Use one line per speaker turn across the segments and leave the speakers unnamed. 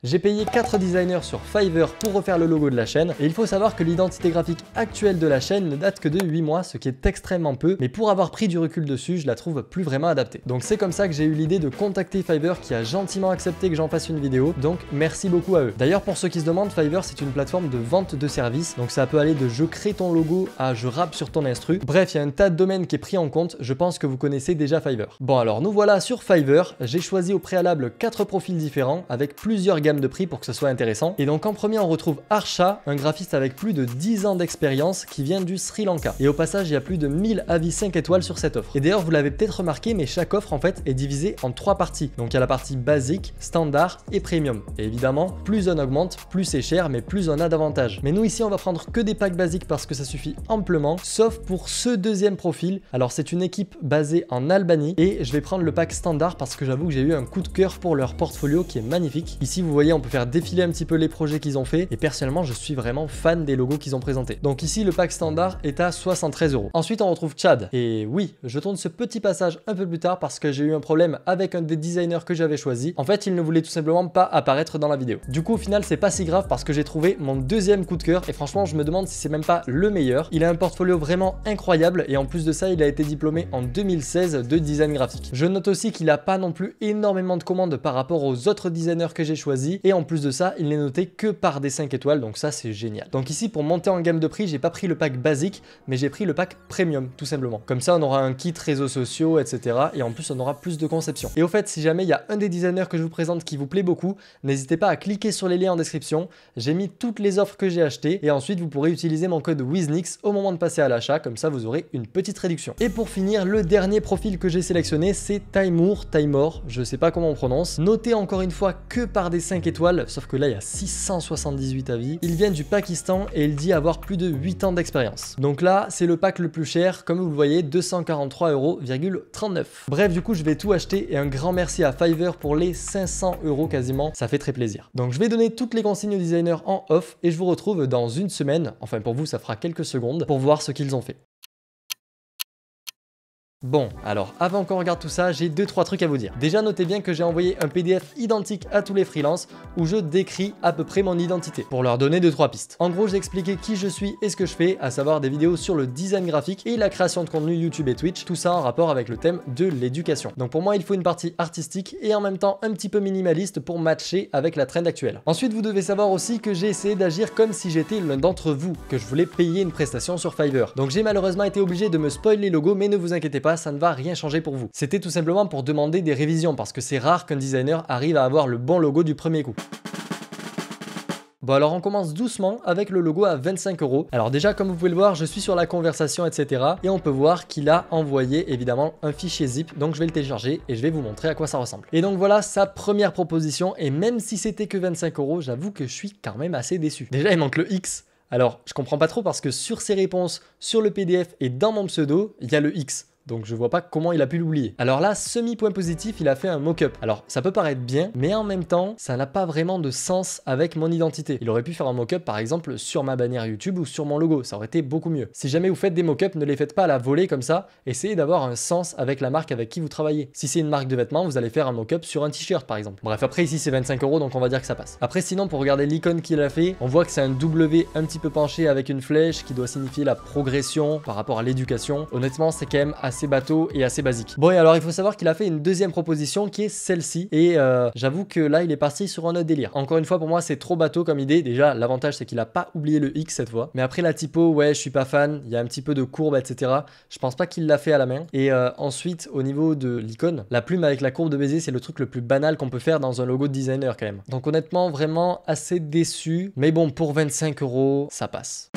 J'ai payé 4 designers sur Fiverr pour refaire le logo de la chaîne et il faut savoir que l'identité graphique actuelle de la chaîne ne date que de 8 mois, ce qui est extrêmement peu, mais pour avoir pris du recul dessus, je la trouve plus vraiment adaptée. Donc c'est comme ça que j'ai eu l'idée de contacter Fiverr qui a gentiment accepté que j'en fasse une vidéo, donc merci beaucoup à eux. D'ailleurs pour ceux qui se demandent, Fiverr c'est une plateforme de vente de services, donc ça peut aller de je crée ton logo à je rappe sur ton instru. Bref, il y a un tas de domaines qui est pris en compte, je pense que vous connaissez déjà Fiverr. Bon alors nous voilà sur Fiverr, j'ai choisi au préalable 4 profils différents avec plusieurs gammes de prix pour que ce soit intéressant. Et donc en premier on retrouve Harsha, un graphiste avec plus de 10 ans d'expérience qui vient du Sri Lanka. Et au passage il y a plus de 1000 avis 5 étoiles sur cette offre. Et d'ailleurs vous l'avez peut-être remarqué, mais chaque offre en fait est divisée en 3 parties. Donc il y a la partie basique, standard et premium. Et évidemment plus on augmente, plus c'est cher, mais plus on a d'avantages. Mais nous ici on va prendre que des packs basiques parce que ça suffit amplement, sauf pour ce deuxième profil. Alors c'est une équipe basée en Albanie et je vais prendre le pack standard parce que j'avoue que j'ai eu un coup de cœur pour leur portfolio qui est magnifique. Ici vous voyez on peut faire défiler un petit peu les projets qu'ils ont fait et personnellement je suis vraiment fan des logos qu'ils ont présentés. Donc ici le pack standard est à 73 €. Ensuite on retrouve Chad et oui je tourne ce petit passage un peu plus tard parce que j'ai eu un problème avec un des designers que j'avais choisi. En fait il ne voulait tout simplement pas apparaître dans la vidéo. Du coup au final c'est pas si grave parce que j'ai trouvé mon deuxième coup de cœur et franchement je me demande si c'est même pas le meilleur. Il a un portfolio vraiment incroyable et en plus de ça il a été diplômé en 2016 de design graphique. Je note aussi qu'il a pas non plus énormément de commandes par rapport aux autres designers que j'ai choisis et en plus de ça il n'est noté que par des 5 étoiles, donc ça c'est génial. Donc ici pour monter en gamme de prix j'ai pas pris le pack basique mais j'ai pris le pack premium tout simplement. Comme ça on aura un kit réseaux sociaux etc et en plus on aura plus de conception. Et au fait si jamais il y a un des designers que je vous présente qui vous plaît beaucoup, n'hésitez pas à cliquer sur les liens en description, j'ai mis toutes les offres que j'ai achetées et ensuite vous pourrez utiliser mon code WIZNIX au moment de passer à l'achat, comme ça vous aurez une petite réduction. Et pour finir le dernier profil que j'ai sélectionné c'est Taimur, je sais pas comment on prononce, noté encore une fois que par des 5 étoiles, sauf que là il y a 678 avis. Il vient du Pakistan et il dit avoir plus de 8 ans d'expérience. Donc là, c'est le pack le plus cher, comme vous le voyez, 243,39 €. Bref, du coup, je vais tout acheter et un grand merci à Fiverr pour les 500 € quasiment. Ça fait très plaisir. Donc, je vais donner toutes les consignes aux designers en off et je vous retrouve dans une semaine. Enfin, pour vous, ça fera quelques secondes pour voir ce qu'ils ont fait. Bon, alors avant qu'on regarde tout ça, j'ai 2-3 trucs à vous dire. Déjà, notez bien que j'ai envoyé un PDF identique à tous les freelances où je décris à peu près mon identité pour leur donner 2-3 pistes. En gros, j'ai expliqué qui je suis et ce que je fais, à savoir des vidéos sur le design graphique et la création de contenu YouTube et Twitch, tout ça en rapport avec le thème de l'éducation. Donc pour moi, il faut une partie artistique et en même temps un petit peu minimaliste pour matcher avec la trend actuelle. Ensuite, vous devez savoir aussi que j'ai essayé d'agir comme si j'étais l'un d'entre vous, que je voulais payer une prestation sur Fiverr. Donc j'ai malheureusement été obligé de me spoiler les logos, mais ne vous inquiétez pas, ça ne va rien changer pour vous. C'était tout simplement pour demander des révisions parce que c'est rare qu'un designer arrive à avoir le bon logo du premier coup. Bon alors on commence doucement avec le logo à 25 €. Alors déjà comme vous pouvez le voir je suis sur la conversation etc. Et on peut voir qu'il a envoyé évidemment un fichier zip. Donc je vais le télécharger et je vais vous montrer à quoi ça ressemble. Et donc voilà sa première proposition et même si c'était que 25 €, j'avoue que je suis quand même assez déçu. Déjà il manque le X. Alors je comprends pas trop parce que sur ses réponses, sur le PDF et dans mon pseudo, il y a le X. Donc je vois pas comment il a pu l'oublier. Alors là, semi-point positif, il a fait un mock-up. Alors ça peut paraître bien, mais en même temps, ça n'a pas vraiment de sens avec mon identité. Il aurait pu faire un mock-up par exemple sur ma bannière YouTube ou sur mon logo, ça aurait été beaucoup mieux. Si jamais vous faites des mock-ups, ne les faites pas à la volée comme ça, essayez d'avoir un sens avec la marque avec qui vous travaillez. Si c'est une marque de vêtements, vous allez faire un mock-up sur un t-shirt par exemple. Bref, après ici c'est 25 €, donc on va dire que ça passe. Après sinon, pour regarder l'icône qu'il a fait, on voit que c'est un W un petit peu penché avec une flèche qui doit signifier la progression par rapport à l'éducation. Honnêtement, c'est quand même assez bateau et assez basique. Bon et alors il faut savoir qu'il a fait une deuxième proposition qui est celle-ci et j'avoue que là il est parti sur un autre délire. Encore une fois pour moi c'est trop bateau comme idée. Déjà l'avantage c'est qu'il a pas oublié le X cette fois. Mais après la typo ouais je suis pas fan, il y a un petit peu de courbe etc. Je pense pas qu'il l'a fait à la main. Et ensuite au niveau de l'icône, la plume avec la courbe de baiser c'est le truc le plus banal qu'on peut faire dans un logo de designer quand même. Donc honnêtement vraiment assez déçu. Mais bon pour 25 € ça passe.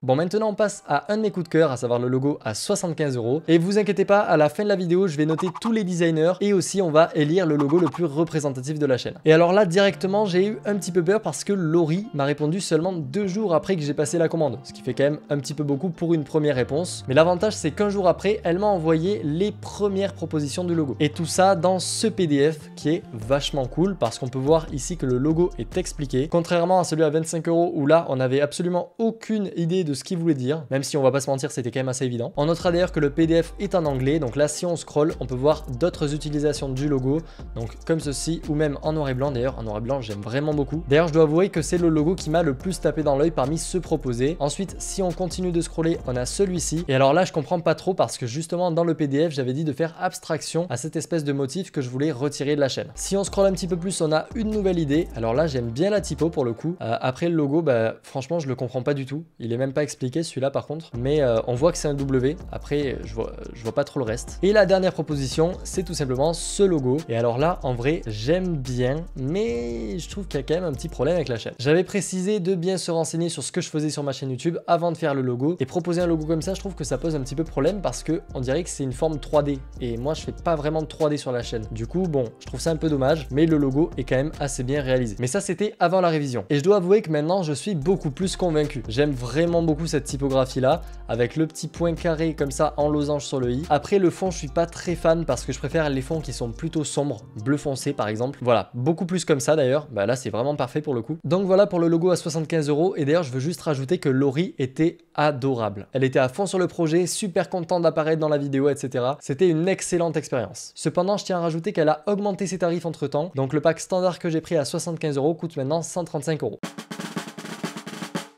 Bon maintenant on passe à un de mes coups de cœur, à savoir le logo à 75 €. Et vous inquiétez pas, à la fin de la vidéo, je vais noter tous les designers et aussi on va élire le logo le plus représentatif de la chaîne. Et alors là directement j'ai eu un petit peu peur parce que Laurie m'a répondu seulement 2 jours après que j'ai passé la commande. Ce qui fait quand même un petit peu beaucoup pour une première réponse. Mais l'avantage c'est qu'un jour après, elle m'a envoyé les premières propositions de logo. Et tout ça dans ce PDF qui est vachement cool parce qu'on peut voir ici que le logo est expliqué. Contrairement à celui à 25 € où là on n'avait absolument aucune idée de de ce qu'il voulait dire, même si on va pas se mentir, c'était quand même assez évident. On notera d'ailleurs que le PDF est en anglais, donc là si on scrolle, on peut voir d'autres utilisations du logo, donc comme ceci, ou même en noir et blanc. D'ailleurs en noir et blanc j'aime vraiment beaucoup. D'ailleurs je dois avouer que c'est le logo qui m'a le plus tapé dans l'œil parmi ceux proposés. Ensuite si on continue de scroller, on a celui-ci, et alors là je comprends pas trop parce que justement dans le PDF j'avais dit de faire abstraction à cette espèce de motif que je voulais retirer de la chaîne. Si on scrolle un petit peu plus, on a une nouvelle idée. Alors là j'aime bien la typo pour le coup. Après le logo, bah franchement je le comprends pas du tout, il est même pas expliqué celui-là par contre, mais on voit que c'est un W. Après je vois pas trop le reste. Et la dernière proposition c'est tout simplement ce logo, et alors là en vrai j'aime bien, mais je trouve qu'il y a quand même un petit problème avec la chaîne. J'avais précisé de bien se renseigner sur ce que je faisais sur ma chaîne YouTube avant de faire le logo, et proposer un logo comme ça je trouve que ça pose un petit peu problème parce que on dirait que c'est une forme 3D, et moi je fais pas vraiment de 3D sur la chaîne. Du coup bon, je trouve ça un peu dommage, mais le logo est quand même assez bien réalisé. Mais ça c'était avant la révision, et je dois avouer que maintenant je suis beaucoup plus convaincu. J'aime vraiment beaucoup cette typographie là, avec le petit point carré comme ça en losange sur le i. Après le fond je suis pas très fan parce que je préfère les fonds qui sont plutôt sombres, bleu foncé par exemple. Voilà, beaucoup plus comme ça d'ailleurs. Bah là c'est vraiment parfait pour le coup. Donc voilà pour le logo à 75 €. Et d'ailleurs je veux juste rajouter que Laurie était adorable. Elle était à fond sur le projet, super contente d'apparaître dans la vidéo, etc. C'était une excellente expérience. Cependant je tiens à rajouter qu'elle a augmenté ses tarifs entre temps. Donc le pack standard que j'ai pris à 75 € coûte maintenant 135 €.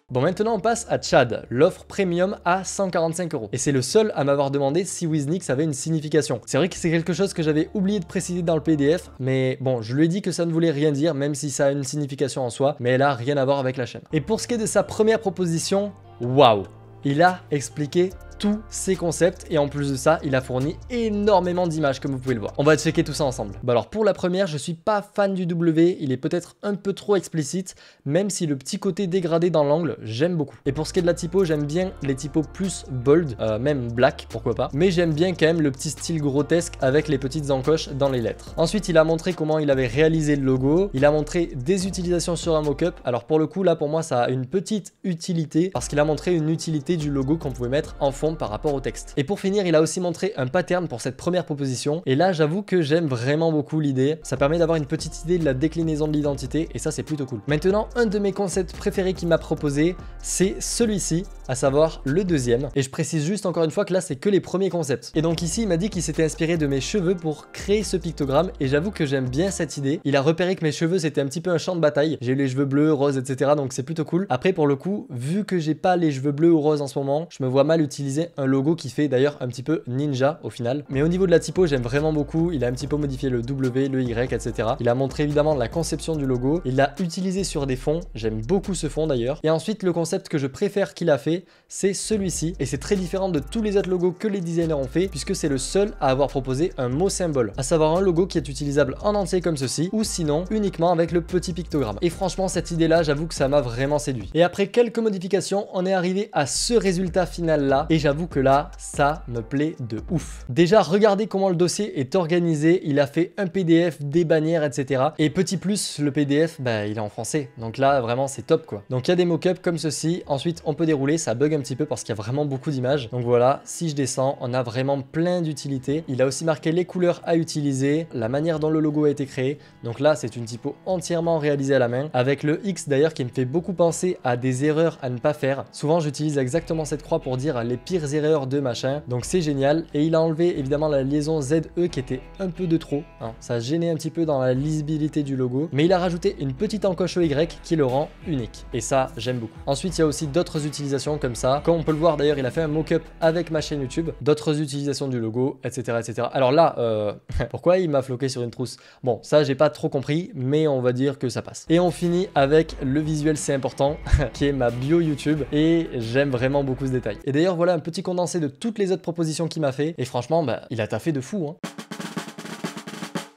Bon, maintenant on passe à Chad, l'offre premium à 145 €. Et c'est le seul à m'avoir demandé si WizNix avait une signification. C'est vrai que c'est quelque chose que j'avais oublié de préciser dans le PDF, mais bon, je lui ai dit que ça ne voulait rien dire, même si ça a une signification en soi, mais elle a rien à voir avec la chaîne. Et pour ce qui est de sa première proposition, waouh! Il a expliqué tous ses concepts, et en plus de ça il a fourni énormément d'images comme vous pouvez le voir. On va checker tout ça ensemble. Bah alors pour la première, je suis pas fan du W, il est peut-être un peu trop explicite, même si le petit côté dégradé dans l'angle j'aime beaucoup. Et pour ce qui est de la typo, j'aime bien les typos plus bold, même black pourquoi pas, mais j'aime bien quand même le petit style grotesque avec les petites encoches dans les lettres. Ensuite il a montré comment il avait réalisé le logo, il a montré des utilisations sur un mock-up. Alors pour le coup là pour moi ça a une petite utilité parce qu'il a montré une utilité du logo qu'on pouvait mettre en fond par rapport au texte. Et pour finir, il a aussi montré un pattern pour cette première proposition, et là j'avoue que j'aime vraiment beaucoup l'idée. Ça permet d'avoir une petite idée de la déclinaison de l'identité, et ça c'est plutôt cool. Maintenant, un de mes concepts préférés qu'il m'a proposé, c'est celui-ci, à savoir le deuxième, et je précise juste encore une fois que là c'est que les premiers concepts. Et donc ici il m'a dit qu'il s'était inspiré de mes cheveux pour créer ce pictogramme, et j'avoue que j'aime bien cette idée. Il a repéré que mes cheveux c'était un petit peu un champ de bataille, j'ai eu les cheveux bleus, roses, etc., donc c'est plutôt cool. Après pour le coup, vu que j'ai pas les cheveux bleus ou roses en ce moment, je me vois mal utiliser un logo qui fait d'ailleurs un petit peu ninja au final. Mais au niveau de la typo, j'aime vraiment beaucoup. Il a un petit peu modifié le W, le Y, etc. Il a montré évidemment la conception du logo. Il l'a utilisé sur des fonds. J'aime beaucoup ce fond d'ailleurs. Et ensuite, le concept que je préfère qu'il a fait, c'est celui-ci. Et c'est très différent de tous les autres logos que les designers ont fait, puisque c'est le seul à avoir proposé un mot symbole, à savoir un logo qui est utilisable en entier comme ceci, ou sinon uniquement avec le petit pictogramme. Et franchement, cette idée-là, j'avoue que ça m'a vraiment séduit. Et après quelques modifications, on est arrivé à ce résultat final là. Et j'avoue que là, ça me plaît de ouf. Déjà, regardez comment le dossier est organisé. Il a fait un PDF, des bannières, etc. Et petit plus, le PDF, bah, il est en français. Donc là, vraiment, c'est top, quoi. Donc il y a des mock-ups comme ceci. Ensuite, on peut dérouler. Ça bug un petit peu parce qu'il y a vraiment beaucoup d'images. Donc voilà, si je descends, on a vraiment plein d'utilités. Il a aussi marqué les couleurs à utiliser, la manière dont le logo a été créé. Donc là, c'est une typo entièrement réalisée à la main. Avec le X, d'ailleurs, qui me fait beaucoup penser à des erreurs à ne pas faire. Souvent, j'utilise exactement cette croix pour dire les pires erreurs de machin, donc c'est génial. Et il a enlevé évidemment la liaison ZE qui était un peu de trop, hein. Ça gênait un petit peu dans la lisibilité du logo, mais il a rajouté une petite encoche Y qui le rend unique, et ça j'aime beaucoup. Ensuite il y a aussi d'autres utilisations comme ça, comme on peut le voir d'ailleurs, il a fait un mock-up avec ma chaîne YouTube, d'autres utilisations du logo, etc., etc. Alors là pourquoi il m'a floqué sur une trousse? Bon, ça j'ai pas trop compris, mais on va dire que ça passe. Et on finit avec le visuel, c'est important, qui est ma bio YouTube, et j'aime vraiment beaucoup ce détail. Et d'ailleurs voilà un petit condensé de toutes les autres propositions qu'il m'a fait, et franchement bah, il a taffé de fou, hein.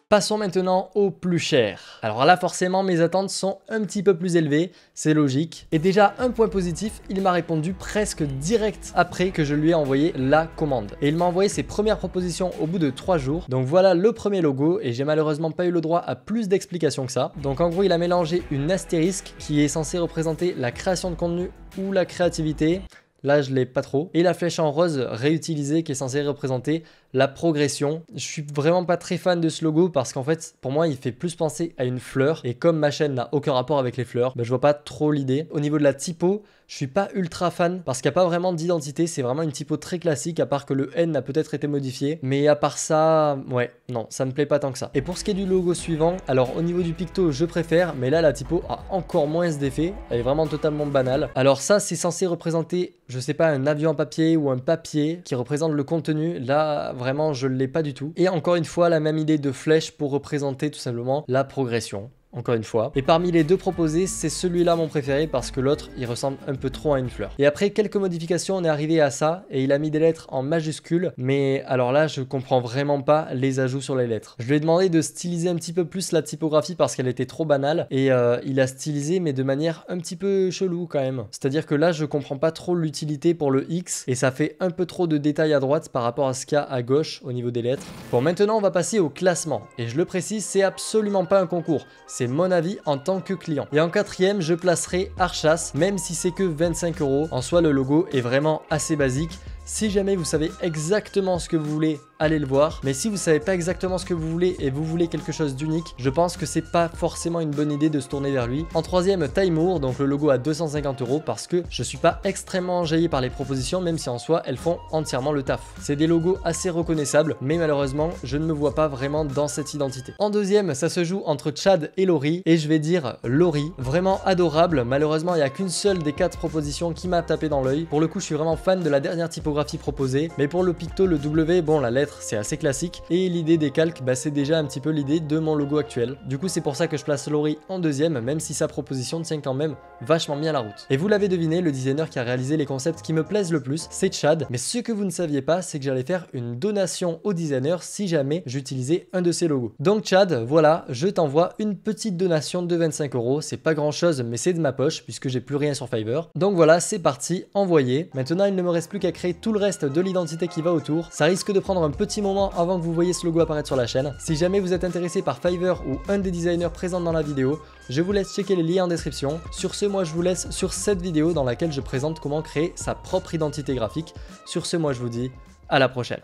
Passons maintenant au plus cher. Alors là forcément mes attentes sont un petit peu plus élevées, c'est logique. Et déjà un point positif, il m'a répondu presque direct après que je lui ai envoyé la commande. Et il m'a envoyé ses premières propositions au bout de 3 jours. Donc voilà le premier logo, et j'ai malheureusement pas eu le droit à plus d'explications que ça. Donc en gros il a mélangé une astérisque qui est censée représenter la création de contenu ou la créativité. Là, je l'ai pas trop. Et la flèche en rose réutilisée qui est censée représenter la progression. Je suis vraiment pas très fan de ce logo parce qu'en fait, pour moi, il fait plus penser à une fleur. Et comme ma chaîne n'a aucun rapport avec les fleurs, je vois pas trop l'idée. Au niveau de la typo, je suis pas ultra fan parce qu'il n'y a pas vraiment d'identité. C'est vraiment une typo très classique à part que le N a peut-être été modifié. Mais à part ça, ouais, non, ça me plaît pas tant que ça. Et pour ce qui est du logo suivant, alors au niveau du picto, je préfère. Mais là, la typo a encore moins d'effet. Elle est vraiment totalement banale. Alors ça, c'est censé représenter, je sais pas, un avion en papier ou un papier qui représente le contenu. Là, vraiment, je l'ai pas du tout. Et encore une fois, la même idée de flèche pour représenter tout simplement la progression. Encore une fois. Et parmi les deux proposés, c'est celui-là mon préféré parce que l'autre, il ressemble un peu trop à une fleur. Et après quelques modifications, on est arrivé à ça et il a mis des lettres en majuscules. Mais alors là, je comprends vraiment pas les ajouts sur les lettres. Je lui ai demandé de styliser un petit peu plus la typographie parce qu'elle était trop banale. Et il a stylisé mais de manière un petit peu chelou quand même. C'est-à-dire que là, je comprends pas trop l'utilité pour le X et ça fait un peu trop de détails à droite par rapport à ce qu'il y a à gauche au niveau des lettres. Bon, maintenant, on va passer au classement. Et je le précise, c'est absolument pas un concours. C'est mon avis en tant que client. Et en quatrième, je placerai Archas, même si c'est que 25 €. En soi, le logo est vraiment assez basique. Si jamais vous savez exactement ce que vous voulez, allez le voir. Mais si vous savez pas exactement ce que vous voulez et vous voulez quelque chose d'unique, je pense que c'est pas forcément une bonne idée de se tourner vers lui. En troisième, Taimour, donc le logo à 250 € parce que je suis pas extrêmement enjaillé par les propositions, même si en soi elles font entièrement le taf. C'est des logos assez reconnaissables, mais malheureusement je ne me vois pas vraiment dans cette identité. En deuxième, ça se joue entre Chad et Laurie et je vais dire Laurie, vraiment adorable. Malheureusement, il n'y a qu'une seule des 4 propositions qui m'a tapé dans l'œil. Pour le coup, je suis vraiment fan de la dernière typographie proposée, mais pour le picto, le W, bon, la lettre c'est assez classique et l'idée des calques, c'est déjà un petit peu l'idée de mon logo actuel. Du coup, c'est pour ça que je place Laurie en deuxième, même si sa proposition tient quand même vachement bien la route. Et vous l'avez deviné, le designer qui a réalisé les concepts qui me plaisent le plus, c'est Chad. Mais ce que vous ne saviez pas, c'est que j'allais faire une donation au designer si jamais j'utilisais un de ses logos. Donc Chad, voilà, je t'envoie une petite donation de 25 €. C'est pas grand chose, mais c'est de ma poche puisque j'ai plus rien sur Fiverr. Donc voilà, c'est parti, envoyé. Maintenant, il ne me reste plus qu'à créer tout le reste de l'identité qui va autour. Ça risque de prendre un petit moment avant que vous voyez ce logo apparaître sur la chaîne. Si jamais vous êtes intéressé par Fiverr ou un des designers présents dans la vidéo, je vous laisse checker les liens en description. Sur ce, moi je vous laisse sur cette vidéo dans laquelle je présente comment créer sa propre identité graphique. Sur ce, moi je vous dis à la prochaine.